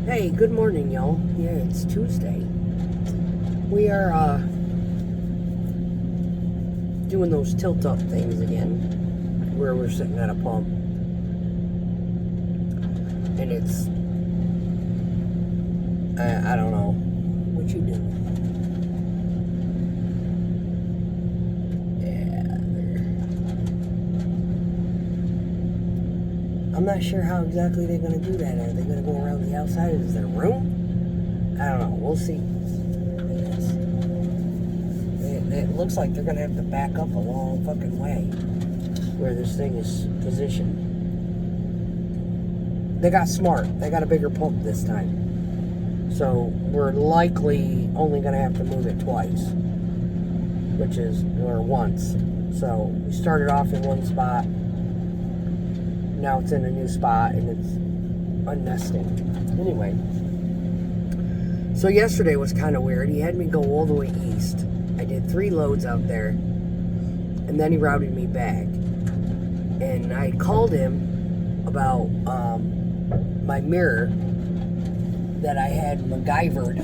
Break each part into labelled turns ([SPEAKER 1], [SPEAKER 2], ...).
[SPEAKER 1] Hey, good morning, y'all. Yeah, it's Tuesday. We are doing those tilt-up things again, where we're sitting at a pump. And it's, I don't know. What you do? Yeah, I'm not sure how exactly they're going to do that. Are they going to go around the outside? Is there room? I don't know. We'll see. It looks like they're going to have to back up a long fucking way where this thing is positioned. They got smart. They got a bigger pump this time. So we're likely only going to have to move it twice, or once. So we started off in one spot. Now it's in a new spot and it's unnesting. Anyway, so yesterday was kind of weird. He had me go all the way east. I did 3 loads out there, and then he routed me back. And I called him about my mirror that I had MacGyvered.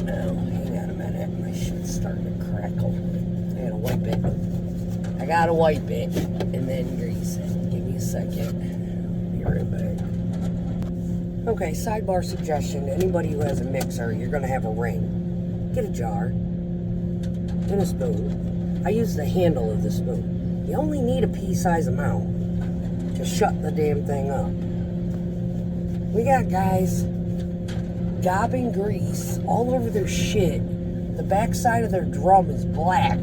[SPEAKER 1] Oh, hang on a minute. My shit's starting to crackle. I gotta wipe it. I gotta wipe it and then grease it. Give me a second. Be right back. Okay, sidebar suggestion. Anybody who has a mixer, you're gonna have a ring. Get a jar and a spoon. I use the handle of the spoon. You only need a pea-size amount to shut the damn thing up. We got guys gobbing grease all over their shit. The backside of their drum is black.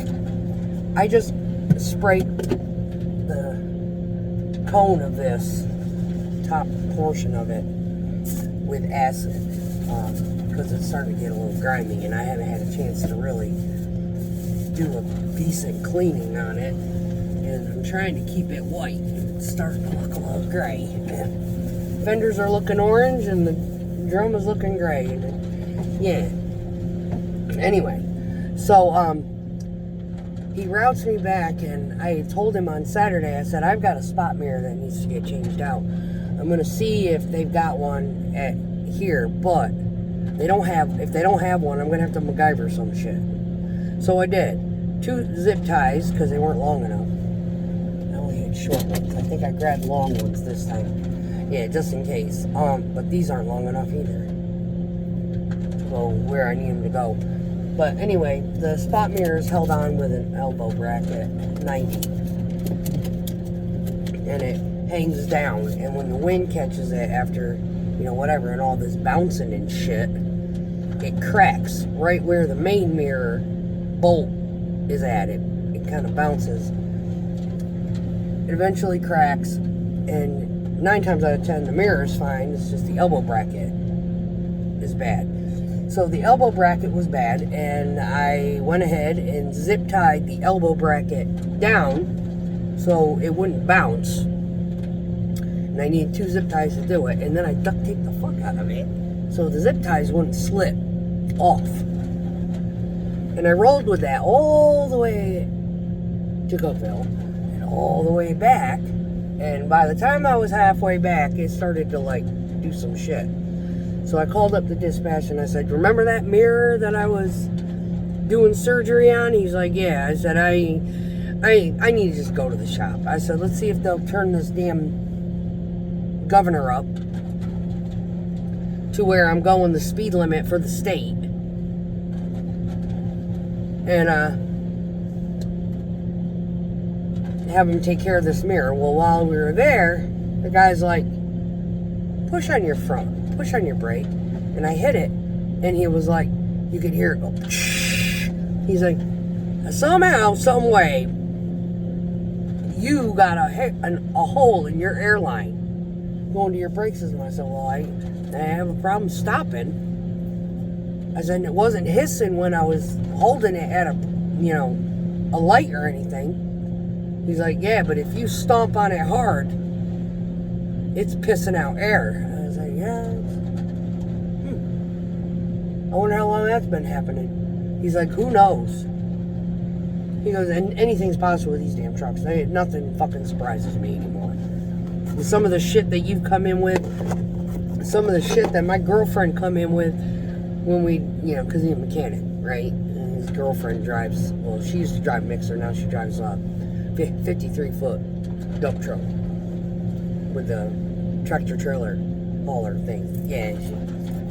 [SPEAKER 1] I just sprayed the cone of this top portion of it with acid. Because it's starting to get a little grimy and I haven't had a chance to really do a decent cleaning on it, and I'm trying to keep it white. It's starting to look a little gray. Fenders are looking orange and the drum is looking gray. Yeah. Anyway, so he routes me back, and I told him on Saturday, I said, I've got a spot mirror that needs to get changed out. I'm going to see if they've got one at here, but if they don't have one, I'm going to have to MacGyver some shit. So I did. 2 zip ties, because they weren't long enough. I only had short ones. I think I grabbed long ones this time. Yeah, just in case. But these aren't long enough either to go where I need them to go. But anyway, the spot mirror is held on with an elbow bracket, 90. And it hangs down. And when the wind catches it after, whatever, and all this bouncing and shit, it cracks right where the main mirror bolt is at. It kind of bounces. It eventually cracks, and 9 times out of 10 the mirror is fine. It's just the elbow bracket is bad. So the elbow bracket was bad, and I went ahead and zip tied the elbow bracket down so it wouldn't bounce. And I needed 2 zip ties to do it, and then I duct taped the fuck out of it so the zip ties wouldn't slip off. And I rolled with that all the way to Cookville and all the way back, and by the time I was halfway back, it started to do some shit. So I called up the dispatch and I said, remember that mirror that I was doing surgery on? He's like, yeah. I said, I need to just go to the shop. I said, let's see if they'll turn this damn governor up to where I'm going the speed limit for the state. And have him take care of this mirror. Well, while we were there, the guy's like, push on your front, push on your brake. And I hit it, and he was like, you could hear it go, shh. He's like, somehow, some way, you got a hole in your airline going to your brake system. I said, well, I have a problem stopping. I said, it wasn't hissing when I was holding it at a light or anything. He's like, yeah, but if you stomp on it hard, it's pissing out air. I was like, yeah. I wonder how long that's been happening. He's like, who knows? He goes, and anything's possible with these damn trucks. Nothing fucking surprises me anymore. With some of the shit that you've come in with, some of the shit that my girlfriend come in with when we, because he's a mechanic, right? And his girlfriend drives, well, she used to drive mixer, now she drives a 53-foot dump truck with a tractor trailer hauler thing. Yeah,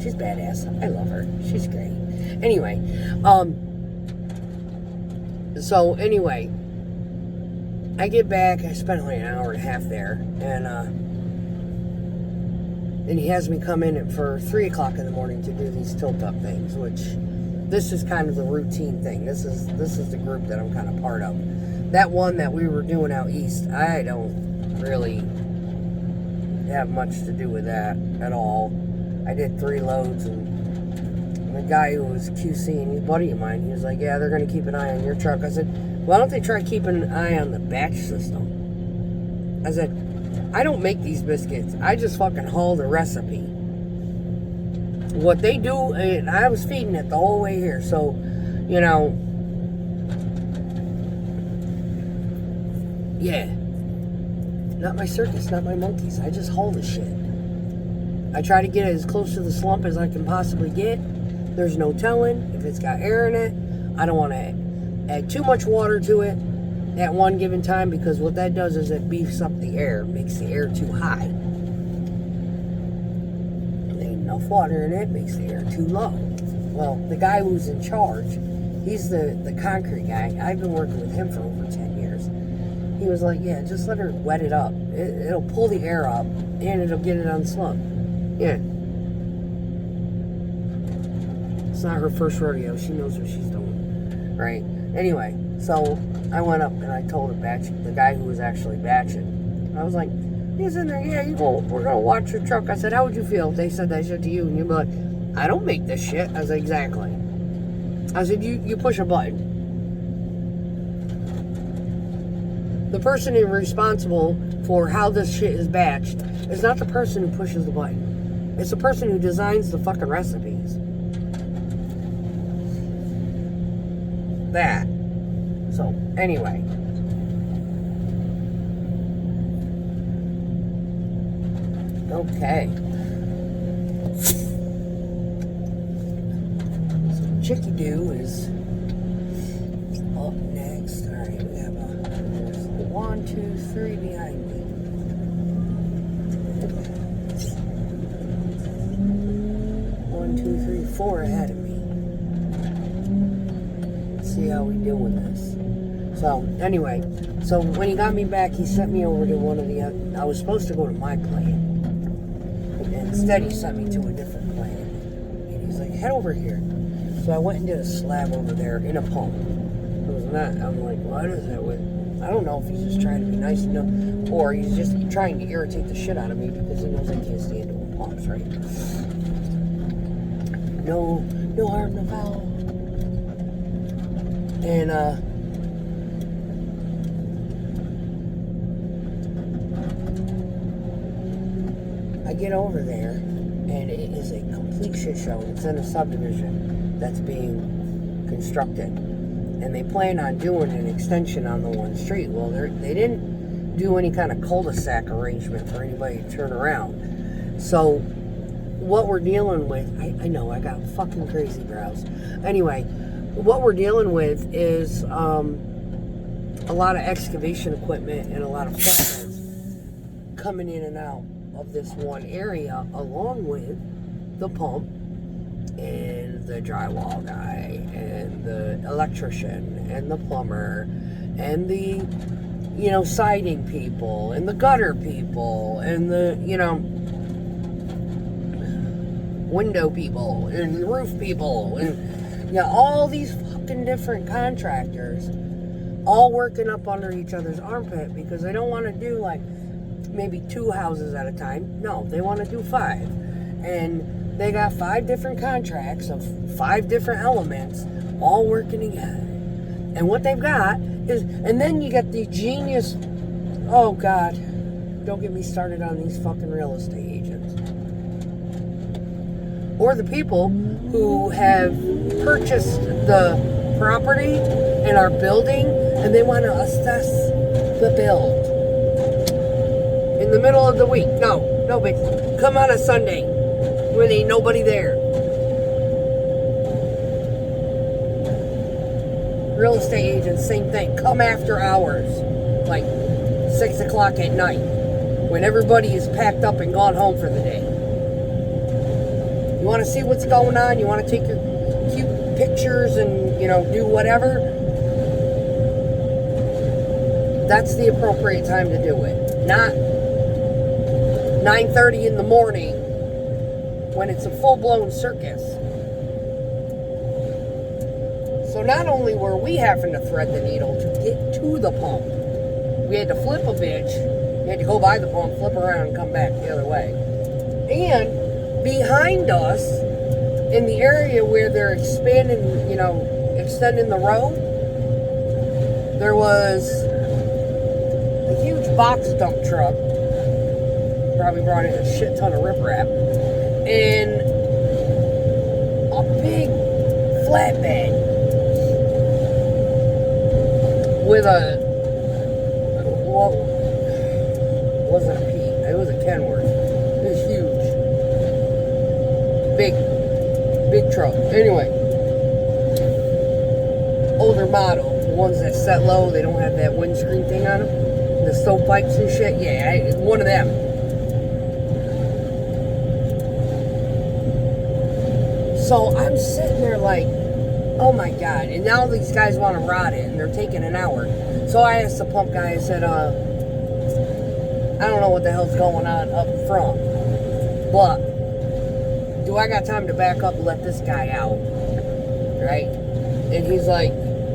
[SPEAKER 1] she's badass. I love her. She's great. Anyway, so anyway, I get back, I spent like an hour and a half there, and he has me come in for 3 o'clock in the morning to do these tilt-up things, which this is kind of the routine thing. This is the group that I'm kind of part of. That one that we were doing out east, I don't really have much to do with that at all. I did 3 loads, and the guy who was QCing, he's a buddy of mine, he was like, yeah, they're going to keep an eye on your truck. I said, why don't they try keeping an eye on the batch system? I said, I don't make these biscuits. I just fucking haul the recipe. What they do, and I was feeding it the whole way here, so, yeah. Not my circus, not my monkeys. I just haul the shit. I try to get it as close to the slump as I can possibly get. There's no telling if it's got air in it. I don't want to add too much water to it at one given time, because what that does is it beefs up the air, makes the air too high. There ain't enough water in it, makes the air too low. Well, the guy who's in charge, he's the concrete guy. I've been working with him for over 10 years. He was like, yeah, just let her wet it up. It'll pull the air up, and it'll get it on slump. Yeah. It's not her first rodeo. She knows what she's doing. Right? Anyway, so I went up and I told the guy who was actually batching. I was like, he's in there, yeah, we're going to watch your truck. I said, how would you feel if they said that shit to you? And you'd be like, I don't make this shit. I was like, exactly. I said, you push a button. The person who's responsible for how this shit is batched is not the person who pushes the button. It's the person who designs the fucking recipes. That. So, anyway. Okay. So, Chicky Doo is up next. Alright, we have there's 1, 2, 3 behind me. 1, 2, 3, 4 ahead of me. See how we deal with this. So, anyway, so when he got me back, he sent me over to one of the, I was supposed to go to my plant. And instead, he sent me to a different plant. And he's like, head over here. So I went and did a slab over there in a pump. It was not, I'm like, what is that with? I don't know if he's just trying to be nice, or he's just trying to irritate the shit out of me because he knows I can't stand doing pumps, right? No harm, no foul. And, I get over there, and it is a complete shit show. It's in a subdivision that's being constructed. And they plan on doing an extension on the one street. Well, they didn't do any kind of cul-de-sac arrangement for anybody to turn around. So, what we're dealing with, I know, I got fucking crazy brows. Anyway, what we're dealing with is a lot of excavation equipment and a lot of flatbeds coming in and out of this one area, along with the pump and the drywall guy and the electrician and the plumber and the siding people and the gutter people and the window people and the roof people and all these fucking different contractors all working up under each other's armpit because they don't want to do like maybe 2 houses at a time. No, they want to do 5. And they got 5 different contracts of 5 different elements all working together. And what they've got is, and then you get the genius, oh God, don't get me started on these fucking real estate agents. Or the people who have purchased the property and are building, and they want to assess the build in the middle of the week. No, but come on a Sunday. when ain't nobody there. Real estate agents, same thing. Come after hours, like 6 o'clock at night, when everybody is packed up and gone home for the day. You want to see what's going on? You want to take your cute pictures and, you know, do whatever? That's the appropriate time to do it. Not 9:30 in the morning when it's a full-blown circus. So not only were we having to thread the needle to get to the pump, we had to flip a bitch. We had to go by the pump, flip around, and come back the other way. And behind us, in the area where they're expanding, you know, extending the road, there was a huge box dump truck. Probably brought in a shit ton of riprap. And a big flatbed with a, well, it wasn't a P, it was a Kenworth. It was huge. Big truck. Anyway, older model, the ones that set low, they don't have that windscreen thing on them, the stovepipes and shit. Yeah, one of them. So I'm sitting there like, oh my God. And now these guys want to rot it, and they're taking an hour. So I asked the pump guy, I said, I don't know what the hell's going on up front, but do I got time to back up and let this guy out? Right? And he's like,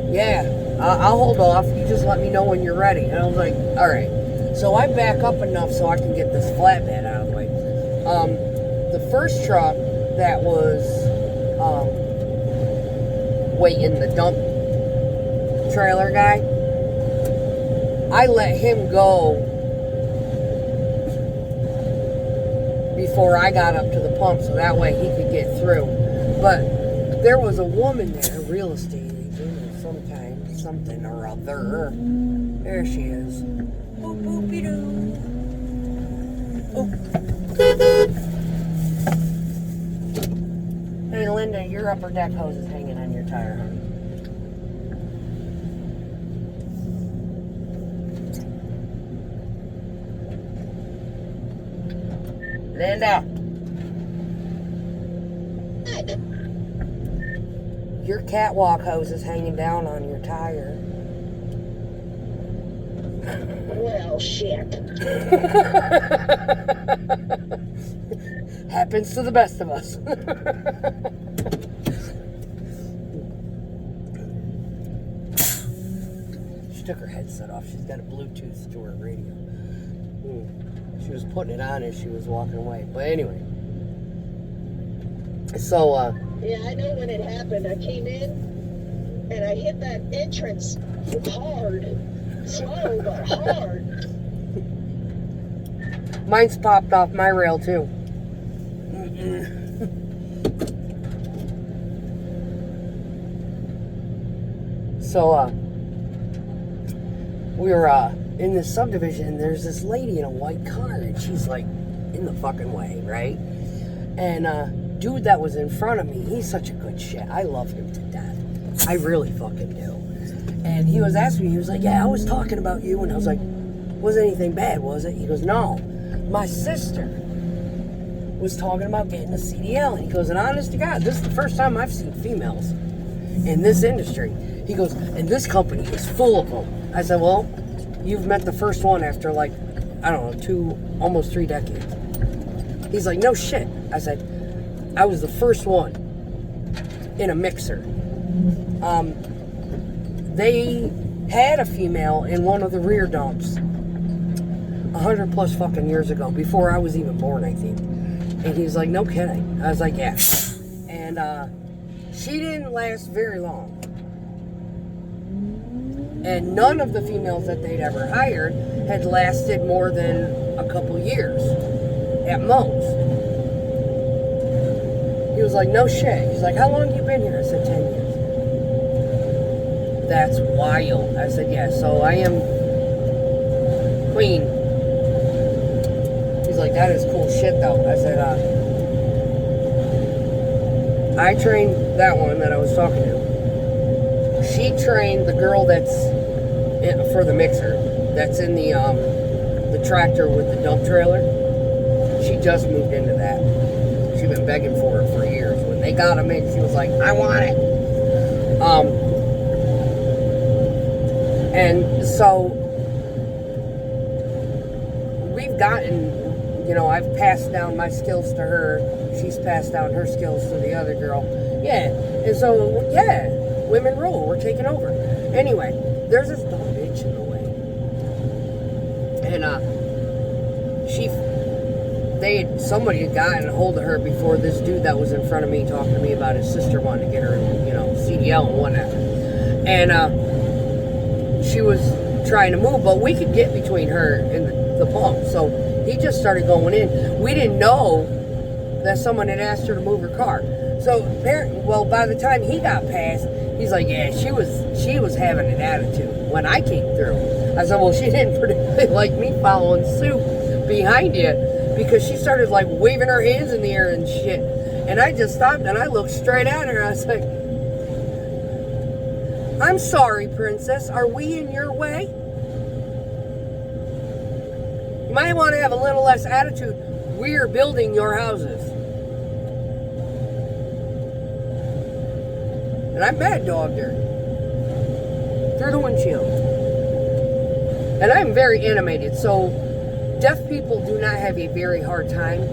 [SPEAKER 1] yeah, I'll hold off. You just let me know when you're ready. And I was like, all right. So I back up enough so I can get this flatbed out of the way. The first truck that was waiting, the dump trailer guy, I let him go before I got up to the pump so that way he could get through. But there was a woman there, a real estate agent, sometimes, something or other. There she is. Boop, boopy doo. Oh. Hey, Linda, your upper deck hose is hanging on your tire, honey. Linda. Your catwalk hose is hanging down on your tire.
[SPEAKER 2] Well, shit.
[SPEAKER 1] Happens to the best of us. She took her headset off. She's got a Bluetooth to her radio. She was putting it on as she was walking away. But anyway. So,
[SPEAKER 2] yeah, I know when it happened. I came in and I hit that entrance hard. Slow, but hard.
[SPEAKER 1] Mine's popped off my rail, too. So, we were, in this subdivision, and there's this lady in a white car, and she's, like, in the fucking way, right? And, dude that was in front of me, he's such a good shit. I love him to death. I really fucking do. And he was asking me, he was like, yeah, I was talking about you. And I was like, wasn't anything bad, was it? He goes, no. My sister was talking about getting a CDL. And he goes, and honest to God, this is the first time I've seen females in this industry. He goes, and this company is full of them. I said, well, you've met the first one after like, I don't know, almost 3 decades. He's like, no shit. I said, I was the first one in a mixer. They had a female in one of the rear dumps 100 plus fucking years ago, before I was even born, I think. And he's like, no kidding. I was like, yeah. And she didn't last very long. And none of the females that they'd ever hired had lasted more than a couple years, at most. He was like, no shit. He's like, how long have you been here? I said, 10 years. That's wild. I said, yeah, so I am queen. He's like, that is cool shit, though. I said, I trained that one that I was talking to. She trained the girl that's for the mixer, that's in the tractor with the dump trailer. She just moved into that. She's been begging for it for years. When they got him in, she was like, I want it. And so we've gotten, I've passed down my skills to her. She's passed down her skills to the other girl. Yeah. And so, yeah, women rule. We're taking over. Anyway, there's this dumb bitch in the way. And somebody had gotten a hold of her before this dude that was in front of me talking to me about his sister wanting to get her, CDL and whatnot. And she was trying to move, but we could get between her and the bump. So he just started going in. We didn't know that someone had asked her to move her car. So by the time he got past, he's like, yeah, she was having an attitude when I came through. I said, well, she didn't particularly like me following suit behind you, because she started like waving her hands in the air and shit. And I just stopped and I looked straight at her. I was like, I'm sorry, princess. Are we in your way? You might want to have a little less attitude. We're building your houses. And I mad dogged her through the windshield. And I'm very animated, so deaf people do not have a very hard time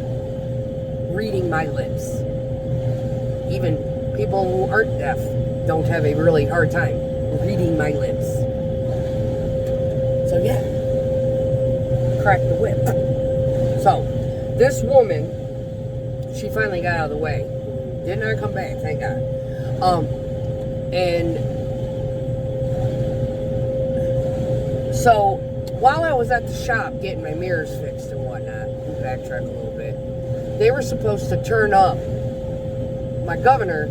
[SPEAKER 1] reading my lips. Even people who aren't deaf don't have a really hard time reading my lips. So yeah, crack the whip. So this woman, she finally got out of the way. Did not come back, thank God. And so while I was at the shop getting my mirrors fixed and whatnot, backtrack a little bit, they were supposed to turn up my governor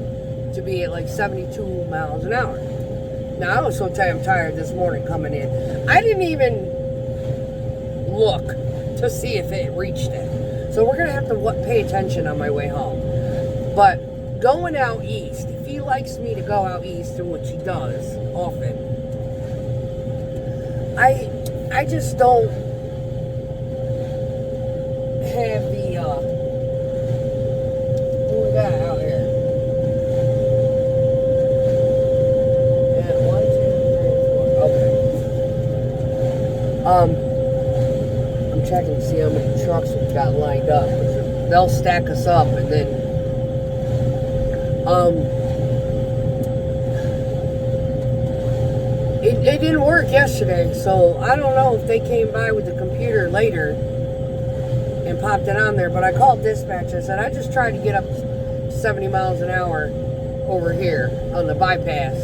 [SPEAKER 1] to be at like 72 miles an hour. Now, I was so tired this morning coming in. I didn't even look to see if it reached it. So we're going to have to pay attention on my way home. But going out east, if he likes me to go out east, and which he does often, I just don't have the, what we got out here? Yeah, 1, 2, 3, 4. Okay. I'm checking to see how many trucks we've got lined up. They'll stack us up, and then, It didn't work yesterday, so I don't know if they came by with the computer later and popped it on there, but I called dispatch. I said, I just tried to get up 70 miles an hour over here on the bypass,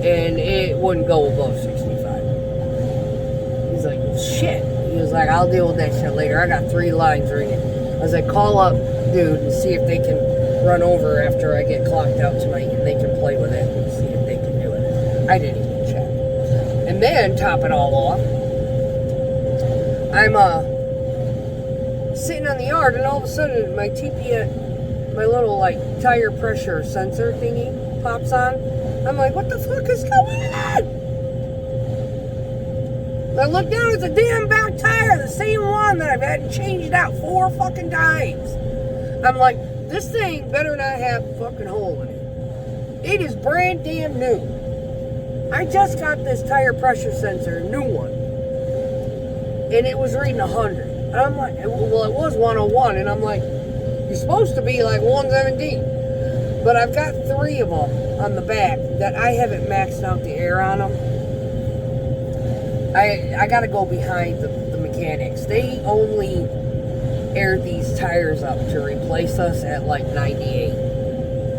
[SPEAKER 1] and it wouldn't go above 65. He's like, shit. He was like, I'll deal with that shit later. I got 3 lines ringing. I was like, call up dude and see if they can run over after I get clocked out tonight, and they can play with it and see if they can do it. I didn't even check. And then, top it all off, I'm sitting on the yard, and all of a sudden my TP, my little like tire pressure sensor thingy pops on. I'm like, what the fuck is going on? I look down at the damn back tire, the same one that I've had changed out 4 fucking times. I'm like, this thing better not have a fucking hole in it. It is brand damn new. I just got this tire pressure sensor, new one, and it was reading 100. And I'm like, well, it was 101, and I'm like, you're supposed to be like 117. But I've got 3 of them on the back that I haven't maxed out the air on them. I got to go behind the mechanics. They only air these tires up to replace us at like 98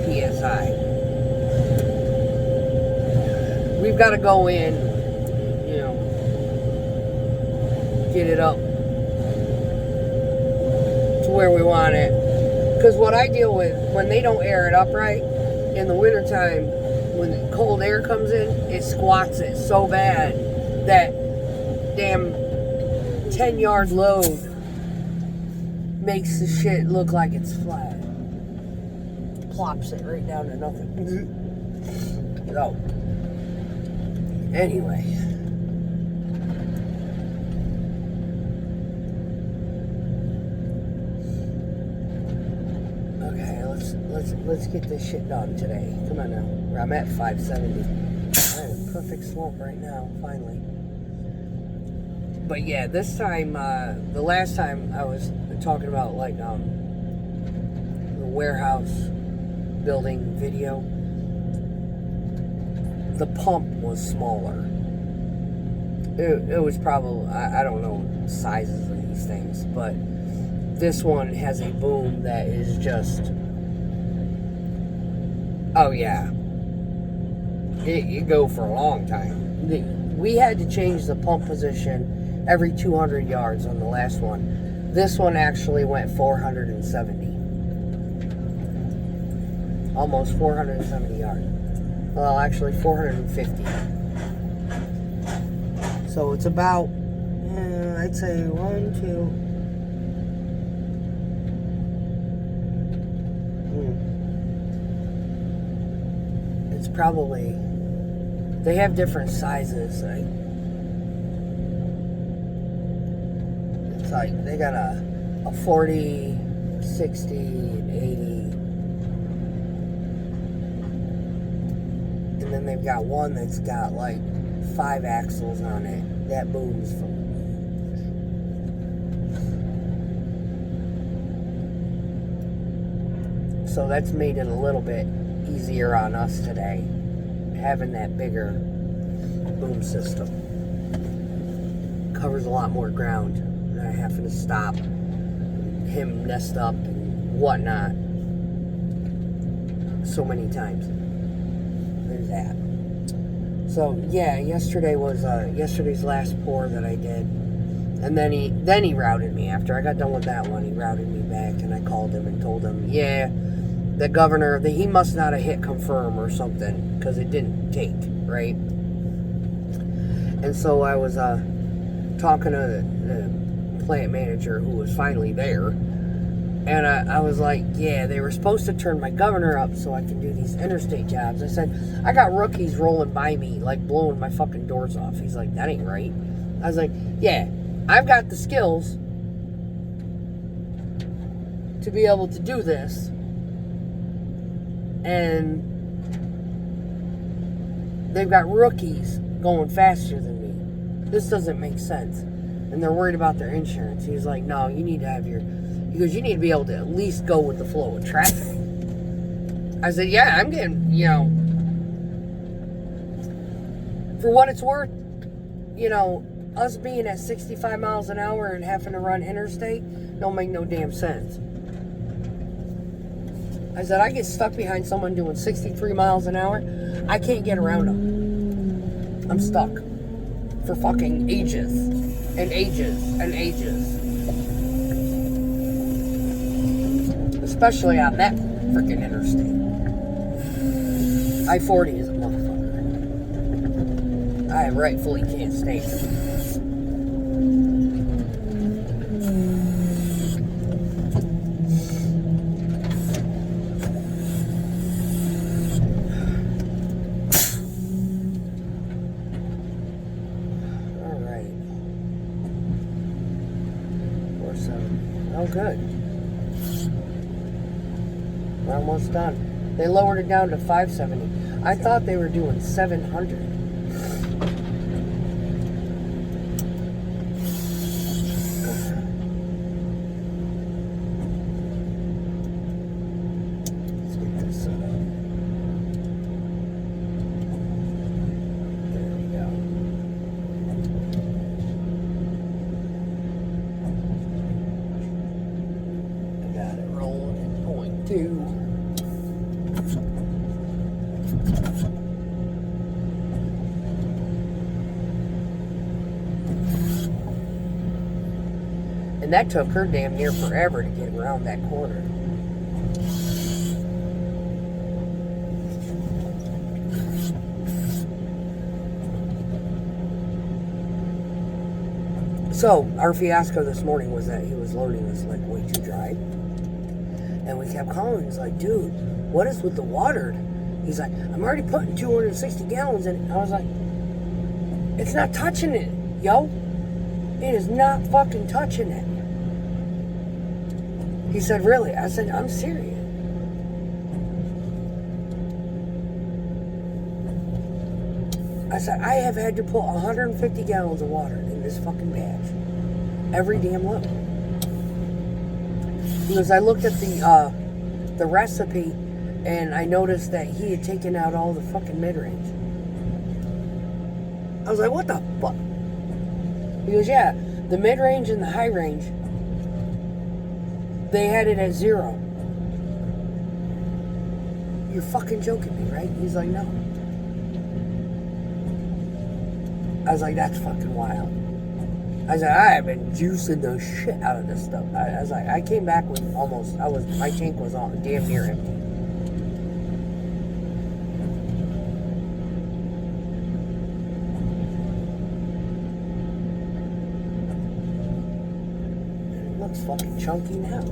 [SPEAKER 1] PSI. We've got to go in, get it up to where we want it. Because what I deal with, when they don't air it up right, in the wintertime, when the cold air comes in, it squats it so bad that damn 10-yard load makes the shit look like it's flat. plops it right down to nothing. So, anyway. Okay, let's get this shit done today. Come on now. I'm at 570. I'm in perfect slope right now, finally. But yeah, this time, the last time I was talking about like the warehouse building video, the pump was smaller. It was probably, I don't know sizes of these things, but this one has a boom that is just, oh yeah, it go for a long time. We had to change the pump position every 200 yards on the last one. This one actually went 470. Almost 470 yards. Well, actually 450. So it's about, I'd say 1, 2. It's probably, they have different sizes. It's like they got a 40, 60, and 80. And then they've got one that's got like 5 axles on it. That booms from. So that's made it a little bit easier on us today, having that bigger boom system. Covers a lot more ground. Not having to stop, him nest up and whatnot so many times. There's that. So yeah, yesterday was yesterday's last pour that I did, and then he routed me after I got done with that one. He routed me back, and I called him and told him, yeah, the governor, he must not have hit confirm or something because it didn't take right. And so I was talking to the plant manager who was finally there, and I was like, yeah, they were supposed to turn my governor up so I can do these interstate jobs. I said, I got rookies rolling by me like blowing my fucking doors off. He's like, that ain't right. I was like, yeah, I've got the skills to be able to do this, and they've got rookies going faster than me. This doesn't make sense. And they're worried about their insurance. He was like, no, you need to have your, he goes, you need to be able to at least go with the flow of traffic. I said, yeah, I'm getting, for what it's worth, us being at 65 miles an hour and having to run interstate don't make no damn sense. I said, I get stuck behind someone doing 63 miles an hour. I can't get around them. I'm stuck for fucking ages and ages and ages. Especially on that freaking interstate. I-40 is a motherfucker. I rightfully can't stand it. Oh, good. We're almost done. They lowered it down to 570. I thought they were doing 700. Let's get this set up. There we go. Got it rolling at 0.2. And that took her damn near forever to get around that corner. So, our fiasco this morning was that he was loading us like way too dry. And we kept calling. He's like, dude, what is with the water? He's like, I'm already putting 260 gallons in it. I was like, it's not touching it, yo. It is not fucking touching it. He said, really? I said, I'm serious. I said, I have had to put 150 gallons of water in this fucking batch. Every damn load. Because I looked at the recipe and I noticed that he had taken out all the fucking mid-range. I was like, what the fuck? He goes, yeah, the mid-range and the high range, they had it at 0. You're fucking joking me, right? He's like, no. I was like, that's fucking wild. I was like, I have been juicing the shit out of this stuff. I was like, I came back with my tank was on damn near empty. And it looks fucking chunky now.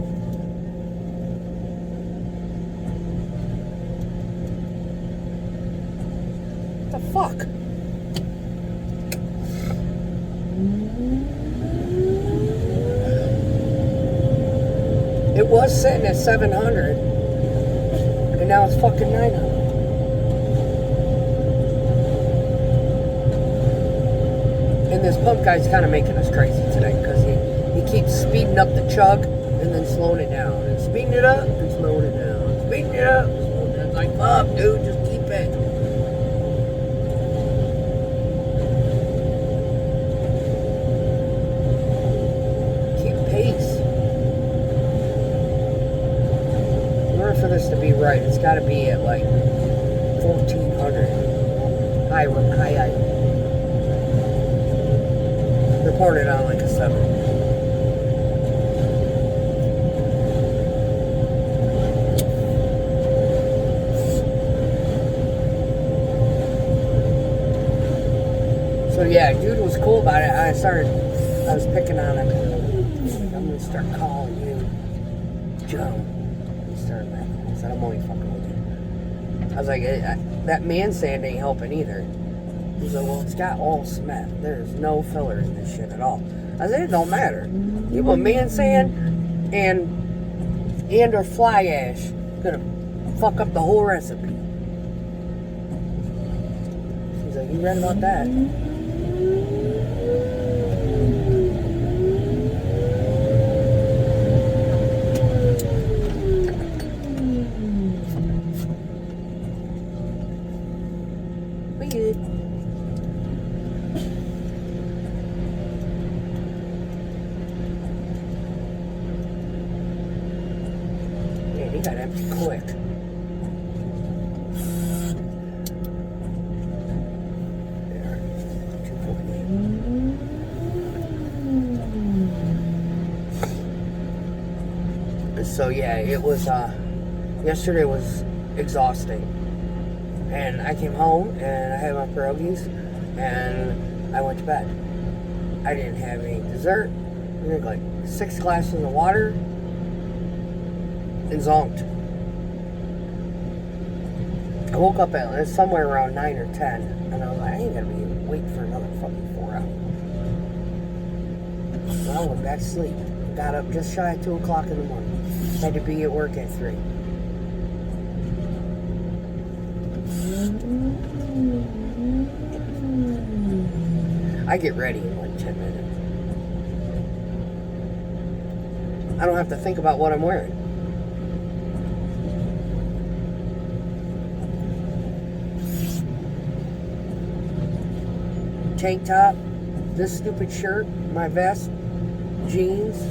[SPEAKER 1] What the fuck? It was sitting at 700, and now it's fucking 900. And this pump guy's kind of making us crazy today because he keeps speeding up the chug and then slowing it down, and speeding it up and slowing it down, speeding it up and slowing it down. It's like, fuck, dude, just keep it. For this to be right, it's got to be at like 1400 high. They're pouring it on like a 7. So yeah, dude was cool about it. I was picking on him. I'm gonna start calling you Joe. I said, I'm only fucking with you. I was like, that man sand ain't helping either. He's like, well, it's got all cement. There's no filler in this shit at all. I said, it don't matter. You put man sand and or fly ash, gonna fuck up the whole recipe. He's like, you read about that? Man, he got empty quick. There, 248. So yeah, it was, yesterday was exhausting. And I came home and I had my pierogies and I went to bed. I didn't have any dessert. I drank like 6 glasses of water and zonked. I woke up at somewhere around 9 or 10 and I was like, I ain't gonna be waiting for another fucking 4 hours. So I went back to sleep. Got up just shy of 2 o'clock in the morning. Had to be at work at 3. I get ready in like 10 minutes. I don't have to think about what I'm wearing. Tank top, this stupid shirt, my vest, jeans.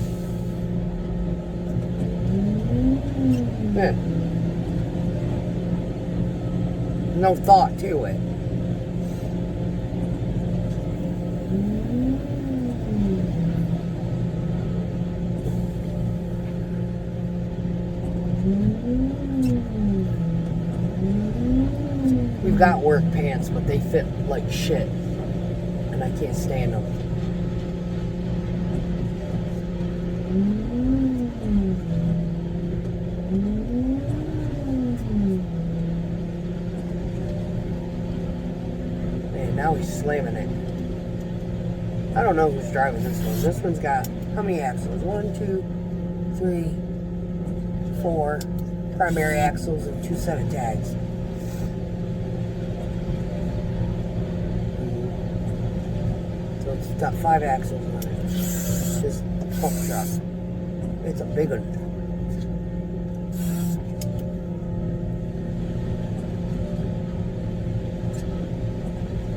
[SPEAKER 1] Yeah. No thought to it. We've got work pants, but they fit like shit. And I can't stand them. always slamming it. I don't know who's driving this one. This one's got how many axles? 1, 2, 3, 4 primary axles and 2 set of tags. So it's got 5 axles on it. This pump truck. It's a big one.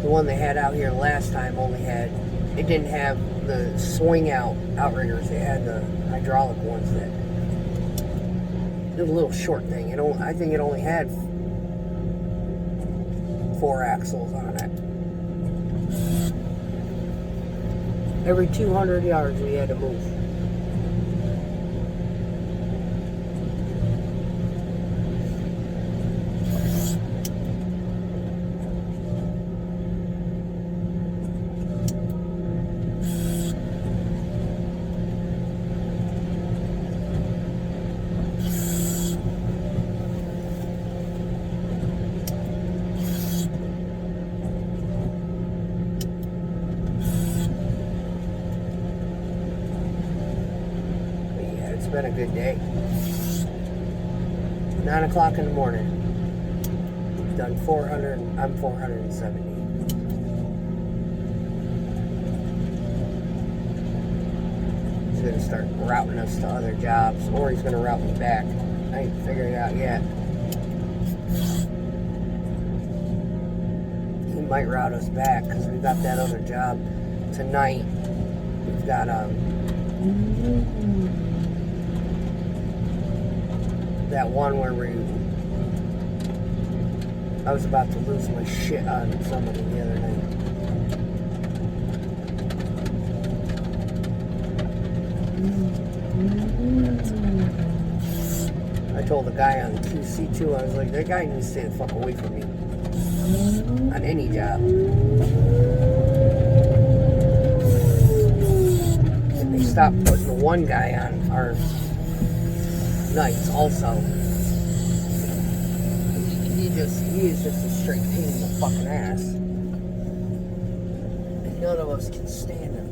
[SPEAKER 1] The one they had out here last time it didn't have the swing out outriggers. It had the hydraulic ones that it was a little short thing. I think it only had 4 axles on it. Every 200 yards we had to move. It's been a good day. 9 o'clock in the morning. Done 400. I'm 470. He's gonna start routing us to other jobs, or he's gonna route me back. I ain't figured it out yet. He might route us back because we got that other job tonight. We've got that one where I was about to lose my shit on somebody the other night. I told the guy on the QC too, I was like, that guy needs to stay the fuck away from me. On any job. And they stopped putting the one guy on our nights also. He is just a straight pain in the fucking ass. And none of us can stand him.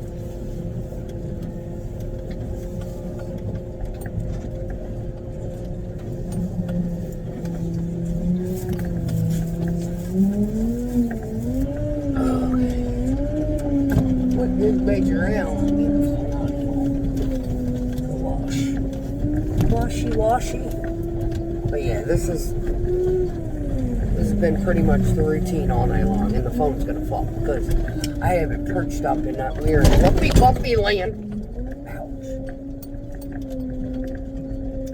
[SPEAKER 1] Okay. What big major around? Washy. But yeah, this has been pretty much the routine all night long, and the phone's gonna fall because I have it perched up in that weird bumpy land. Ouch.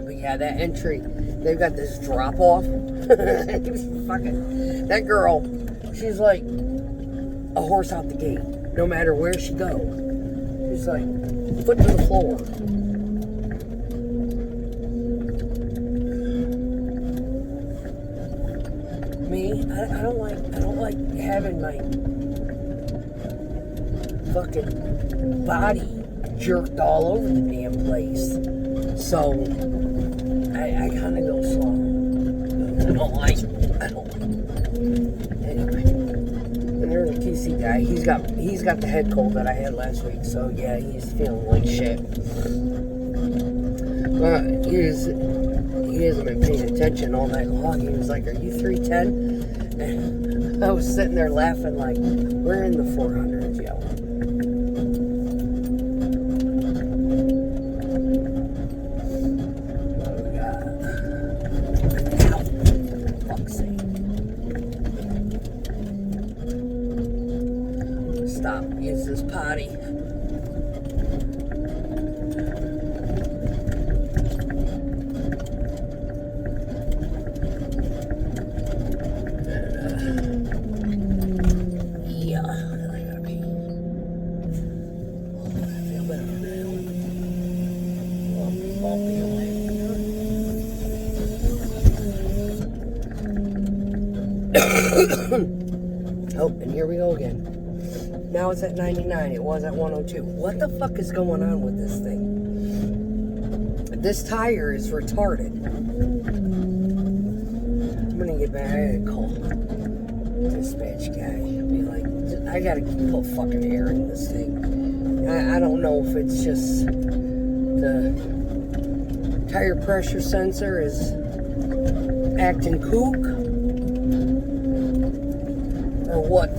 [SPEAKER 1] But yeah, that entry, they've got this drop off. Fucking that girl, she's like a horse out the gate. No matter where she goes, she's like foot to the floor. I don't like having my fucking body jerked all over the damn place. So I kind of go slow. I don't like. Anyway, and there's a QC guy. He's got the head cold that I had last week. So yeah, he's feeling like shit. But he hasn't been paying attention all night long. He was like, "Are you 310?" And I was sitting there laughing like, we're in the 400s, yo. What do we got? Ow. For fuck's sake. Stop. Use this potty. Oh, and here we go again. Now it's at 99. It was at 102. What the fuck is going on with this thing? This tire is retarded. I'm gonna get back. I gotta call dispatch guy. Be like, I gotta put fucking air in this thing. I don't know if it's just the tire pressure sensor is acting kook or what.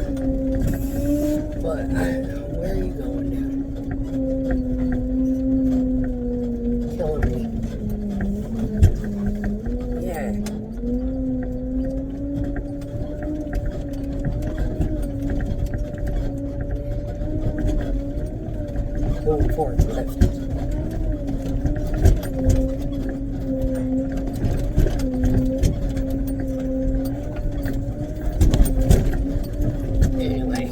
[SPEAKER 1] But where are you going, dude? Killing me. Yeah. Going forward, left. Anyway.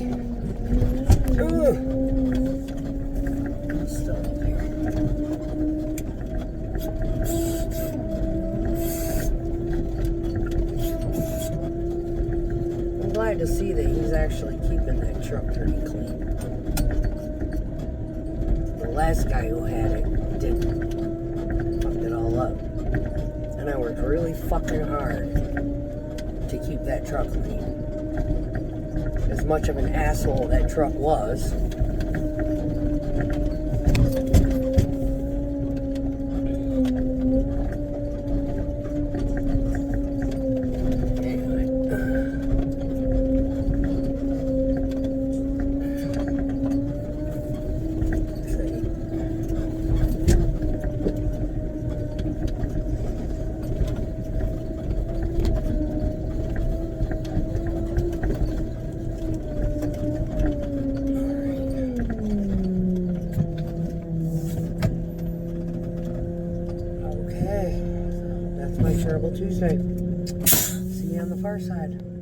[SPEAKER 1] Still up here. I'm glad to see that he's actually keeping that truck pretty clean. The last guy who had it didn't. Fucked it all up. And I worked really fucking hard to keep that truck clean. As much of an asshole that truck was. Anyway. Okay, that's my Shareable Tuesday. See you on the far side.